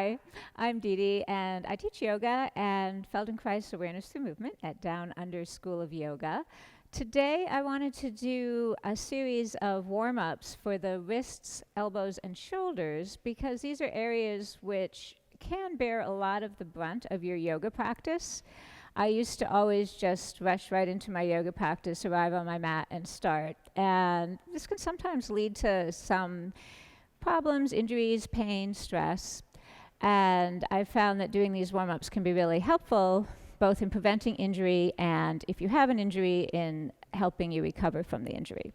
Hi, I'm Didi, and I teach yoga and Feldenkrais awareness through movement at Down Under School of Yoga. Today, I wanted to do a series of warm-ups for the wrists, elbows, and shoulders because these are areas which can bear a lot of the brunt of your yoga practice. I used to always just rush right into my yoga practice, arrive on my mat, and start. And this can sometimes lead to some problems, injuries, pain, stress. And I've found that doing these warm-ups can be really helpful, both in preventing injury and, if you have an injury, in helping you recover from the injury.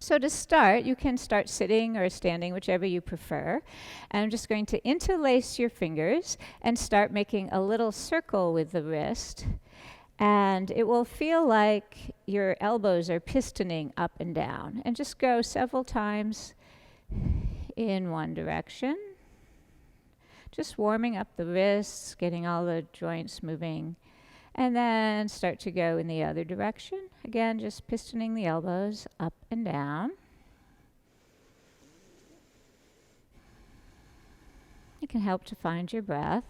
So to start, you can start sitting or standing, whichever you prefer. And I'm just going to interlace your fingers and start making a little circle with the wrist. And it will feel like your elbows are pistoning up and down. And just go several times in one direction. Just warming up the wrists, getting all the joints moving. And then start to go in the other direction. Again, just pistoning the elbows up and down. It can help to find your breath.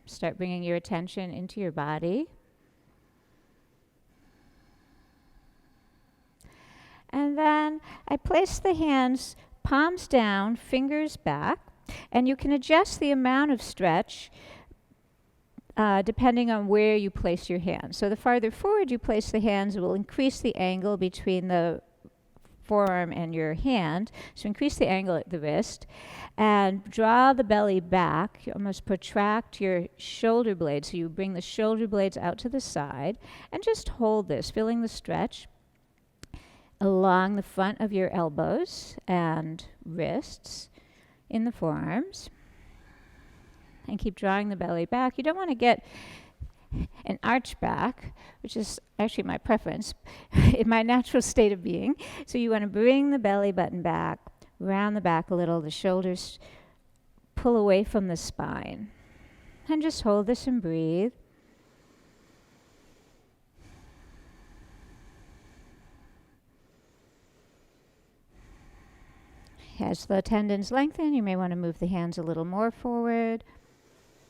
Start bringing your attention into your body. And then I place the hands palms down, fingers back, and you can adjust the amount of stretch depending on where you place your hands. So the farther forward you place the hands, it will increase the angle between the forearm and your hand. So increase the angle at the wrist and draw the belly back. You almost protract your shoulder blades. So you bring the shoulder blades out to the side and just hold this, feeling the stretch along the front of your elbows and wrists in the forearms. And keep drawing the belly back. You don't want to get an arch back, which is actually my preference in my natural state of being. So you want to bring the belly button back, round the back a little, the shoulders pull away from the spine. And just hold this and breathe. As the tendons lengthen, you may want to move the hands a little more forward.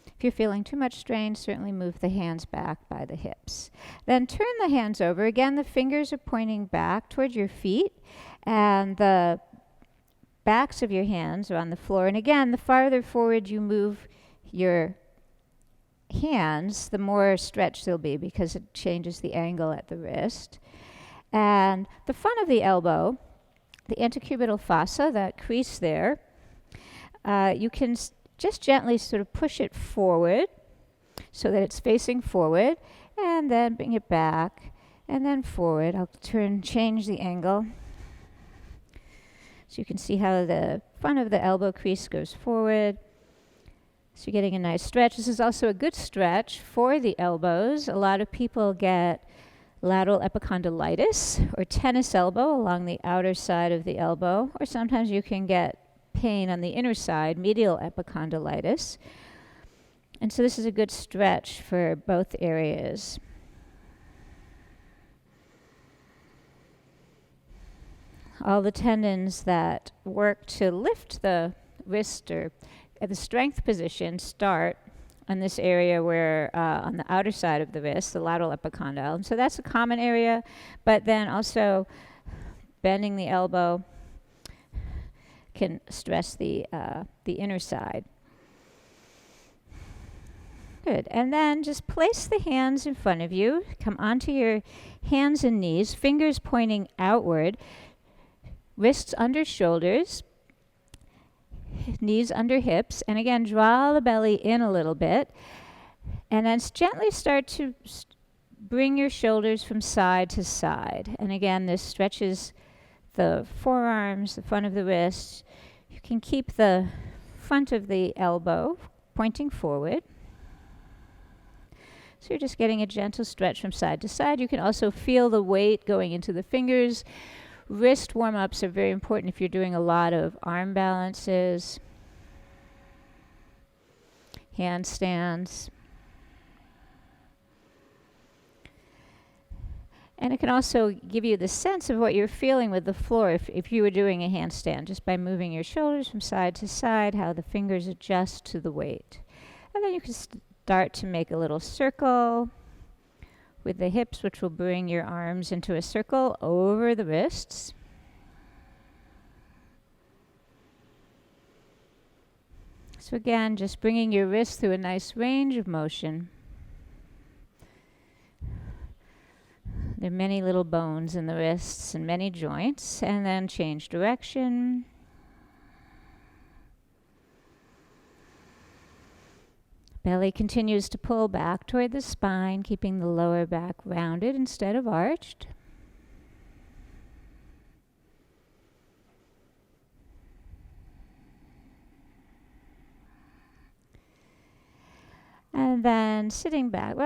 If you're feeling too much strain, certainly move the hands back by the hips. Then turn the hands over. Again, the fingers are pointing back toward your feet, and the backs of your hands are on the floor. And again, the farther forward you move your hands, the more stretch there'll be because it changes the angle at the wrist. And the front of the elbow, the antecubital fossa, that crease there, you can just gently sort of push it forward so that it's facing forward, and then bring it back, and then forward. I'll change the angle. So you can see how the front of the elbow crease goes forward. So you're getting a nice stretch. This is also a good stretch for the elbows. A lot of people get lateral epicondylitis or tennis elbow along the outer side of the elbow, or sometimes you can get pain on the inner side, medial epicondylitis. And so this is a good stretch for both areas. All the tendons that work to lift the wrist or at the strength position start on this area where on the outer side of the wrist, the lateral epicondyle. And so that's a common area, but then also bending the elbow can stress the inner side. Good. And then just place the hands in front of you. Come onto your hands and knees, fingers pointing outward, wrists under shoulders, knees under hips, and again, draw the belly in a little bit, and then gently start to bring your shoulders from side to side. And again, this stretches the forearms, the front of the wrist. You can keep the front of the elbow pointing forward. So you're just getting a gentle stretch from side to side. You can also feel the weight going into the fingers. Wrist warm-ups are very important if you're doing a lot of arm balances, handstands. And it can also give you the sense of what you're feeling with the floor if you were doing a handstand, just by moving your shoulders from side to side, how the fingers adjust to the weight. And then you can start to make a little circle with the hips, which will bring your arms into a circle over the wrists. So again, just bringing your wrists through a nice range of motion. There are many little bones in the wrists and many joints. And then change direction. Belly continues to pull back toward the spine, keeping the lower back rounded instead of arched. And then sitting back,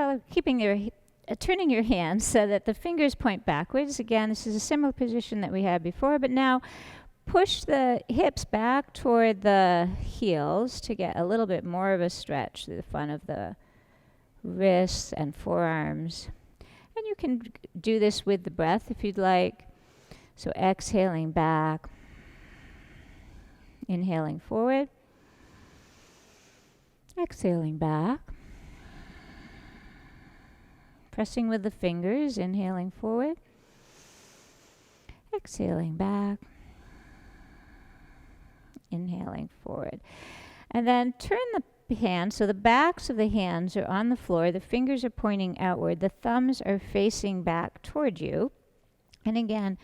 turning your hands so that the fingers point backwards. Again, this is a similar position that we had before, but now push the hips back toward the heels to get a little bit more of a stretch through the front of the wrists and forearms. And you can do this with the breath if you'd like. So exhaling back, inhaling forward, exhaling back. Pressing with the fingers, inhaling forward, exhaling back, inhaling forward. And then turn the hands, so the backs of the hands are on the floor, the fingers are pointing outward, the thumbs are facing back toward you. And again,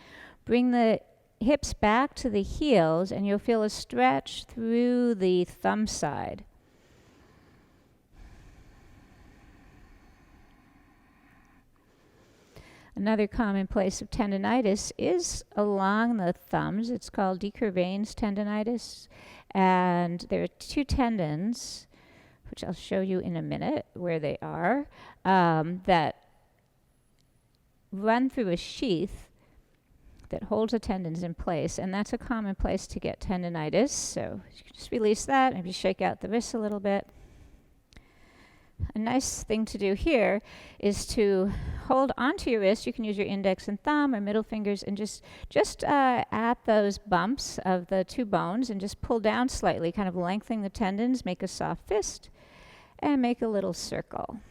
bring the hips back to the heels, and you'll feel a stretch through the thumb side. Another common place of tendinitis is along the thumbs. It's called decurvains tendinitis. And there are two tendons, which I'll show you in a minute where they are, that run through a sheath that holds the tendons in place. And that's a common place to get tendinitis. So you can just release that, maybe shake out the wrists a little bit. A nice thing to do here is to hold onto your wrist. You can use your index and thumb or middle fingers and just at those bumps of the two bones and just pull down slightly, kind of lengthening the tendons, make a soft fist, and make a little circle.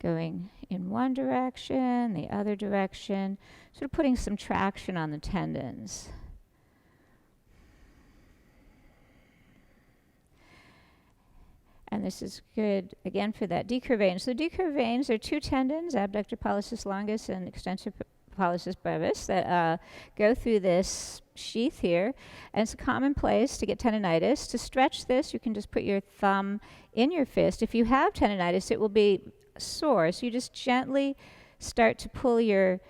Going in one direction, the other direction, sort of putting some traction on the tendons. And this is good, again, for that decurvain. So decurvains are two tendons, abductor pollicis longus and extensor pollicis brevis, that go through this sheath here. And it's a common place to get tendinitis. To stretch this, you can just put your thumb in your fist. If you have tendinitis, it will be sore. So you just gently start to pull your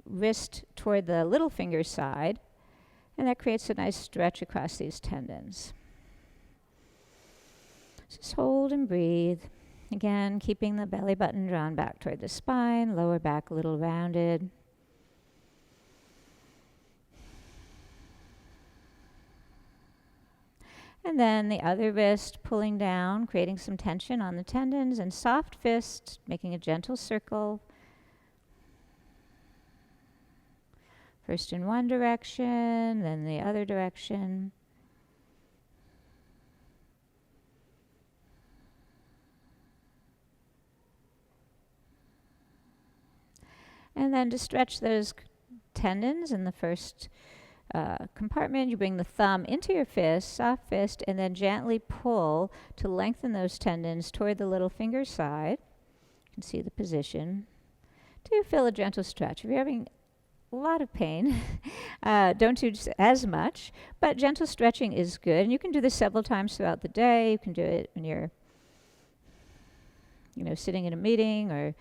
wrist toward the little finger side. And that creates a nice stretch across these tendons. Just hold and breathe. Again, keeping the belly button drawn back toward the spine, lower back a little rounded. And then the other wrist pulling down, creating some tension on the tendons, and soft fist, making a gentle circle. First in one direction, then the other direction. And then to stretch those tendons in the first compartment, you bring the thumb into your fist, soft fist, and then gently pull to lengthen those tendons toward the little finger side. You can see the position. Do feel a gentle stretch. If you're having a lot of pain, don't do as much, but gentle stretching is good. And you can do this several times throughout the day. You can do it when you're, sitting in a meeting or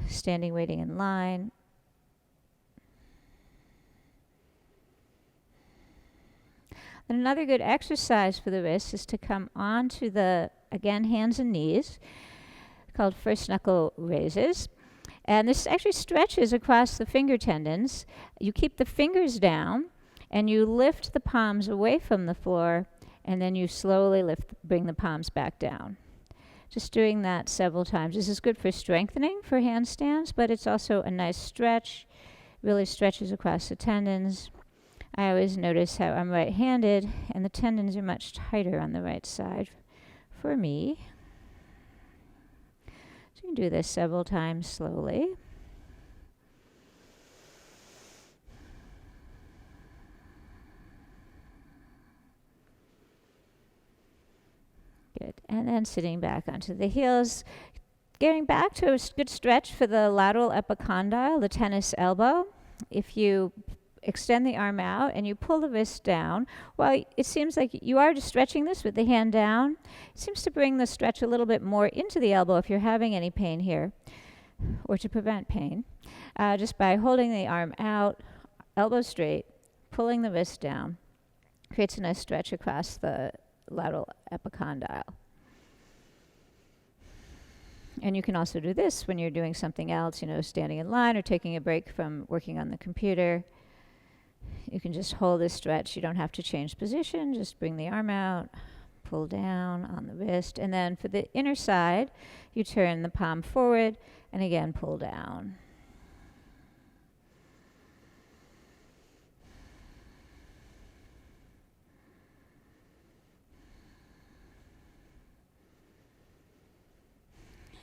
standing waiting in line. And another good exercise for the wrists is to come onto the, again, hands and knees, called first knuckle raises. And this actually stretches across the finger tendons. You keep the fingers down and you lift the palms away from the floor, and then you slowly bring the palms back down. Just doing that several times. This is good for strengthening for handstands, but it's also a nice stretch. Really stretches across the tendons. I always notice how I'm right-handed and the tendons are much tighter on the right side for me. So you can do this several times slowly. Good. And then sitting back onto the heels. Getting back to a good stretch for the lateral epicondyle, the tennis elbow. If you extend the arm out and you pull the wrist down, well, it seems like you are just stretching this with the hand down. It seems to bring the stretch a little bit more into the elbow if you're having any pain here, or to prevent pain. Just by holding the arm out, elbow straight, pulling the wrist down, creates a nice stretch across the lateral epicondyle. And you can also do this when you're doing something else, standing in line or taking a break from working on the computer. You can just hold this stretch. You don't have to change position. Just bring the arm out, pull down on the wrist. And then for the inner side, you turn the palm forward and again pull down.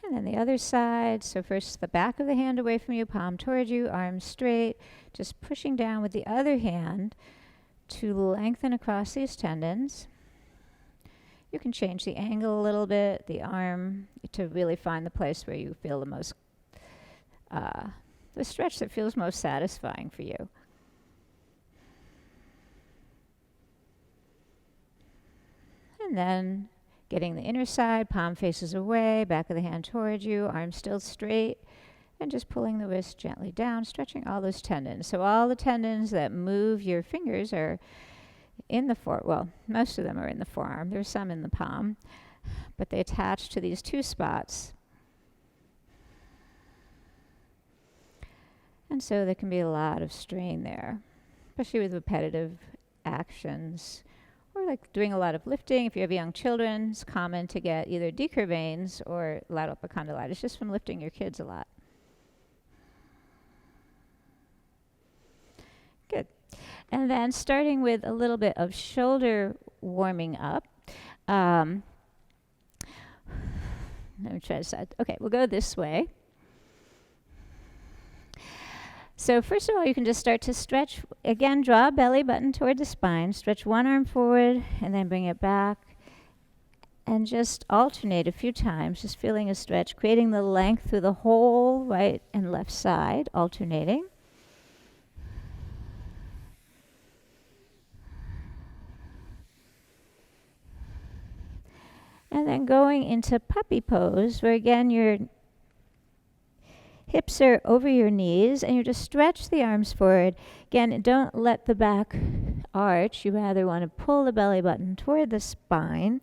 And then the other side, so first the back of the hand away from you, palm toward you, arms straight, just pushing down with the other hand to lengthen across these tendons. You can change the angle a little bit, the arm, to really find the place where you feel the most, the stretch that feels most satisfying for you. And then getting the inner side, palm faces away, back of the hand towards you, arm still straight, and just pulling the wrist gently down, stretching all those tendons. So all the tendons that move your fingers are in the most of them are in the forearm. There's some in the palm, but they attach to these two spots. And so there can be a lot of strain there, especially with repetitive actions. Or like doing a lot of lifting. If you have young children, it's common to get either decurvains or lateral epicondylitis just from lifting your kids a lot. Good. And then starting with a little bit of shoulder warming up. Let me try this out. Okay, we'll go this way. So first of all, you can just start to stretch. Again, draw a belly button toward the spine. Stretch one arm forward and then bring it back. And just alternate a few times, just feeling a stretch, creating the length through the whole right and left side, alternating. And then going into puppy pose, where again your hips are over your knees, and you just stretch the arms forward. Again, don't let the back arch. You rather want to pull the belly button toward the spine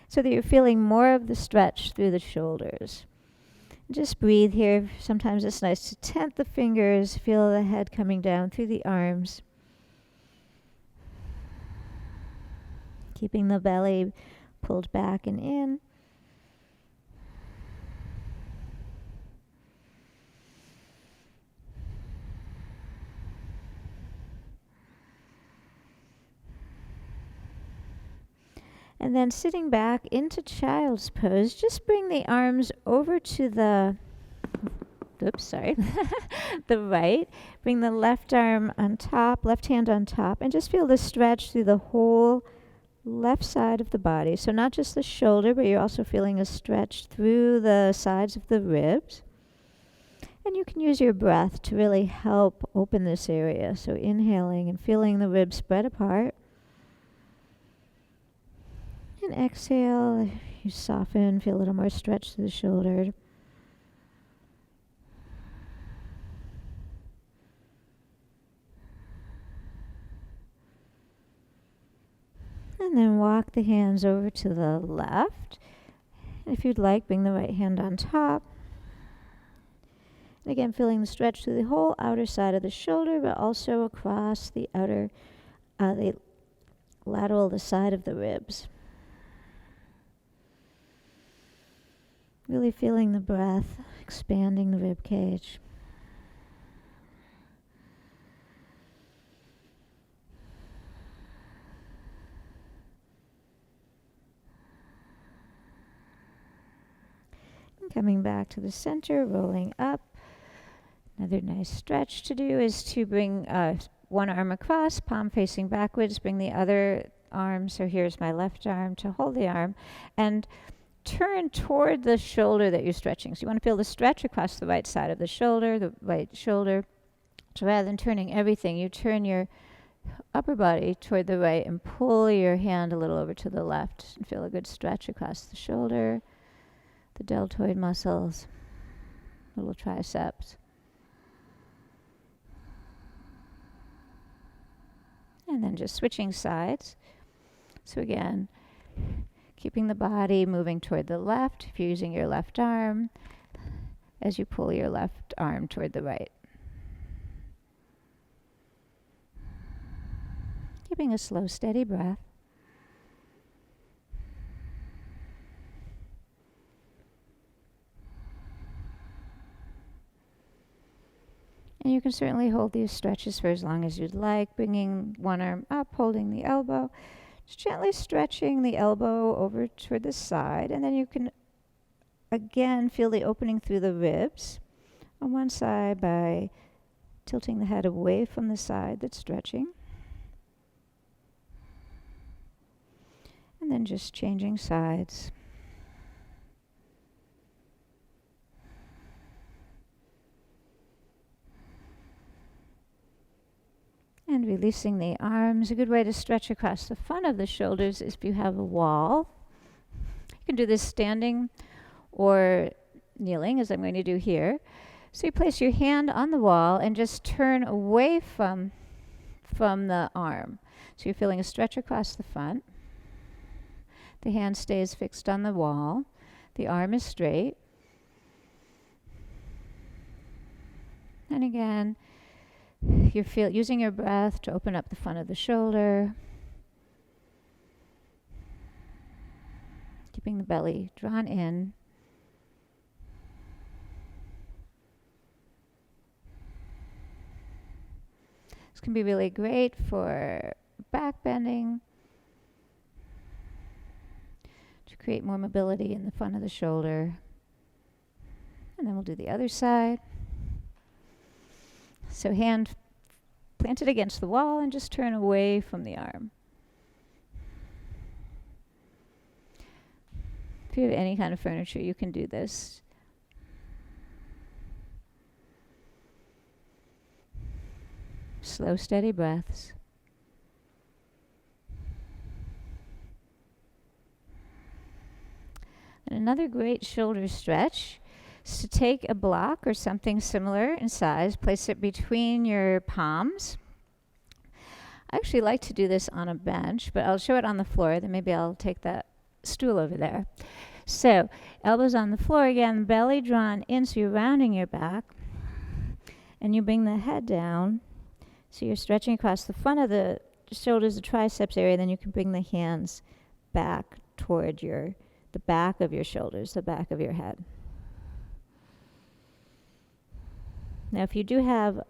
so that you're feeling more of the stretch through the shoulders. Just breathe here. Sometimes it's nice to tent the fingers, feel the head coming down through the arms. Keeping the belly pulled back and in. And then sitting back into child's pose, just bring the arms over to the right. Bring the left arm on top, left hand on top, and just feel the stretch through the whole left side of the body. So not just the shoulder, but you're also feeling a stretch through the sides of the ribs. And you can use your breath to really help open this area. So inhaling and feeling the ribs spread apart. And exhale, you soften, feel a little more stretch through the shoulder. And then walk the hands over to the left. And if you'd like, bring the right hand on top. And again, feeling the stretch through the whole outer side of the shoulder, but also across the outer, the lateral, the side of the ribs. Really feeling the breath, expanding the rib cage. And coming back to the center, rolling up. Another nice stretch to do is to bring one arm across, palm facing backwards, bring the other arm, so here's my left arm, to hold the arm, and turn toward the shoulder that you're stretching. So you want to feel the stretch across the right side of the right shoulder. So rather than turning everything, you turn your upper body toward the right and pull your hand a little over to the left and feel a good stretch across the shoulder, the deltoid muscles, little triceps. And then just switching sides. So again, keeping the body moving toward the left, if you're using your left arm, as you pull your left arm toward the right. Keeping a slow, steady breath. And you can certainly hold these stretches for as long as you'd like, bringing one arm up, holding the elbow, just gently stretching the elbow over toward the side, and then you can again feel the opening through the ribs on one side by tilting the head away from the side that's stretching. And then just changing sides. And releasing the arms. A good way to stretch across the front of the shoulders is if you have a wall. You can do this standing or kneeling, as I'm going to do here. So you place your hand on the wall and just turn away from the arm. So you're feeling a stretch across the front. The hand stays fixed on the wall. The arm is straight. And again, you're using your breath to open up the front of the shoulder. Keeping the belly drawn in. This can be really great for back bending, to create more mobility in the front of the shoulder. And then we'll do the other side. So hand planted against the wall and just turn away from the arm. If you have any kind of furniture, you can do this. Slow, steady breaths. And another great shoulder stretch is to take a block or something similar in size, place it between your palms. I actually like to do this on a bench, but I'll show it on the floor, then maybe I'll take that stool over there. So, elbows on the floor again, belly drawn in, so you're rounding your back, and you bring the head down, so you're stretching across the front of the shoulders, the triceps area, then you can bring the hands back toward the back of your shoulders, the back of your head. Now, if you do have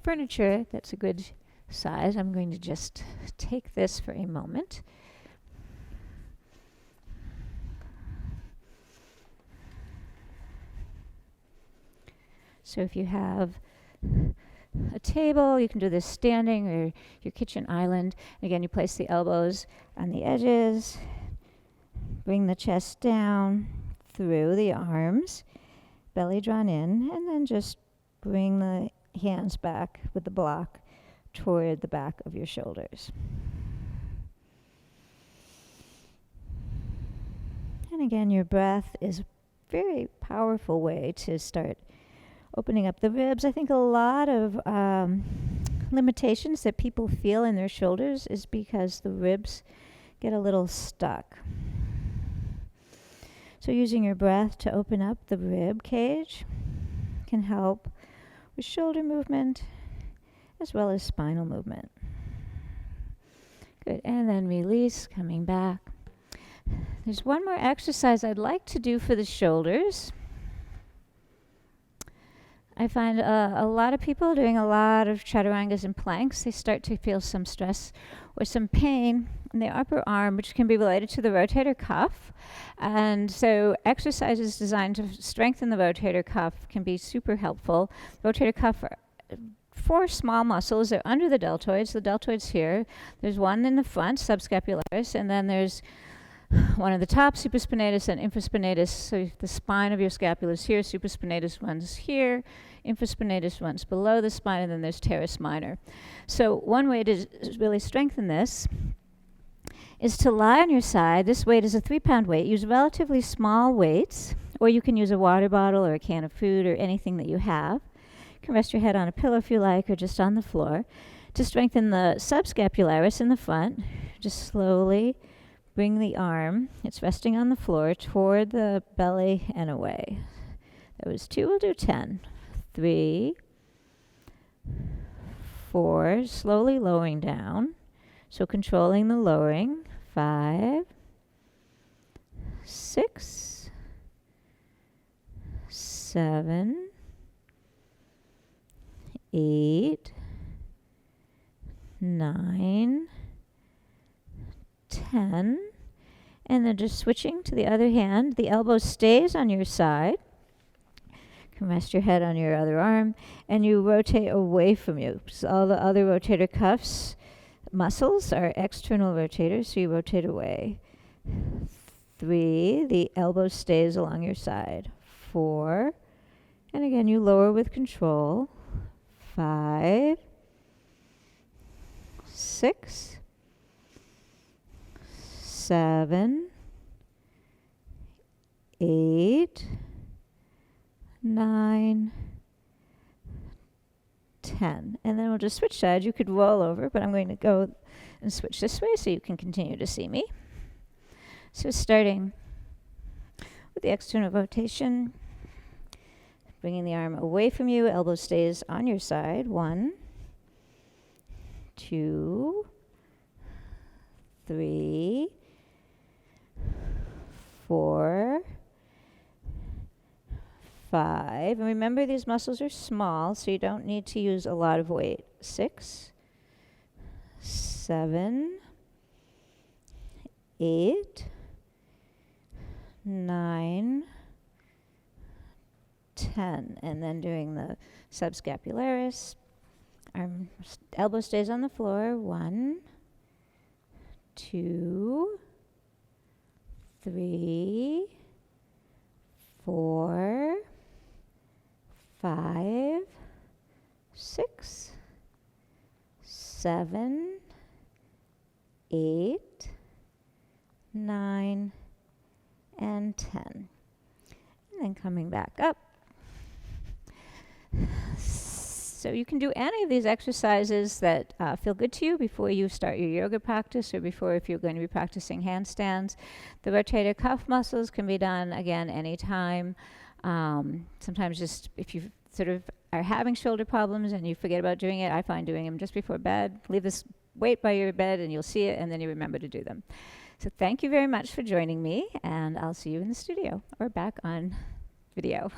furniture that's a good size, I'm going to just take this for a moment. So if you have a table, you can do this standing, or your kitchen island. Again, you place the elbows on the edges, bring the chest down through the arms, belly drawn in, and then just bring the hands back with the block toward the back of your shoulders. And again, your breath is a very powerful way to start opening up the ribs. I think a lot of limitations that people feel in their shoulders is because the ribs get a little stuck. So using your breath to open up the rib cage can help with shoulder movement as well as spinal movement. Good, and then release, coming back. There's one more exercise I'd like to do for the shoulders. I find a lot of people doing a lot of chaturangas and planks, they start to feel some stress or some pain in the upper arm, which can be related to the rotator cuff. And so exercises designed to strengthen the rotator cuff can be super helpful. Rotator cuff are 4 small muscles. They're under the deltoids. The deltoids here. There's one in the front, subscapularis, and then there's one at the top, supraspinatus and infraspinatus. So the spine of your scapula is here, supraspinatus runs here, infraspinatus runs below the spine, and then there's teres minor. So one way to really strengthen this is to lie on your side. This weight is a 3-pound weight. Use relatively small weights, or you can use a water bottle or a can of food or anything that you have. You can rest your head on a pillow if you like, or just on the floor. To strengthen the subscapularis in the front, just slowly bring the arm, it's resting on the floor, toward the belly and away. That was 2, we'll do 10. 3, 4, slowly lowering down. So controlling the lowering. 5, 6, 7, 8, 9, 10, and then just switching to the other hand. The elbow stays on your side. You can rest your head on your other arm, and you rotate away from you. So all the other rotator cuffs muscles are external rotators, so you rotate away. 3, the elbow stays along your side. 4, and again you lower with control. 5, 6, 7, 8, 9, 10. And then we'll just switch sides. You could roll over, but I'm going to go and switch this way so you can continue to see me. So starting with the external rotation, bringing the arm away from you, elbow stays on your side. 1, 2, 3, 4, 5. And remember, these muscles are small, so you don't need to use a lot of weight. 6, 7, 8, 9, 10. And then doing the subscapularis. Elbow stays on the floor. 1, 2, 3, 4, 5, 6, 7, 8, 9, and 10. And then coming back up. So you can do any of these exercises that feel good to you before you start your yoga practice, or before if you're going to be practicing handstands. The rotator cuff muscles can be done again anytime. Sometimes just if you sort of are having shoulder problems and you forget about doing it, I find doing them just before bed. Leave this weight by your bed and you'll see it, and then you remember to do them. So thank you very much for joining me, and I'll see you in the studio or back on video.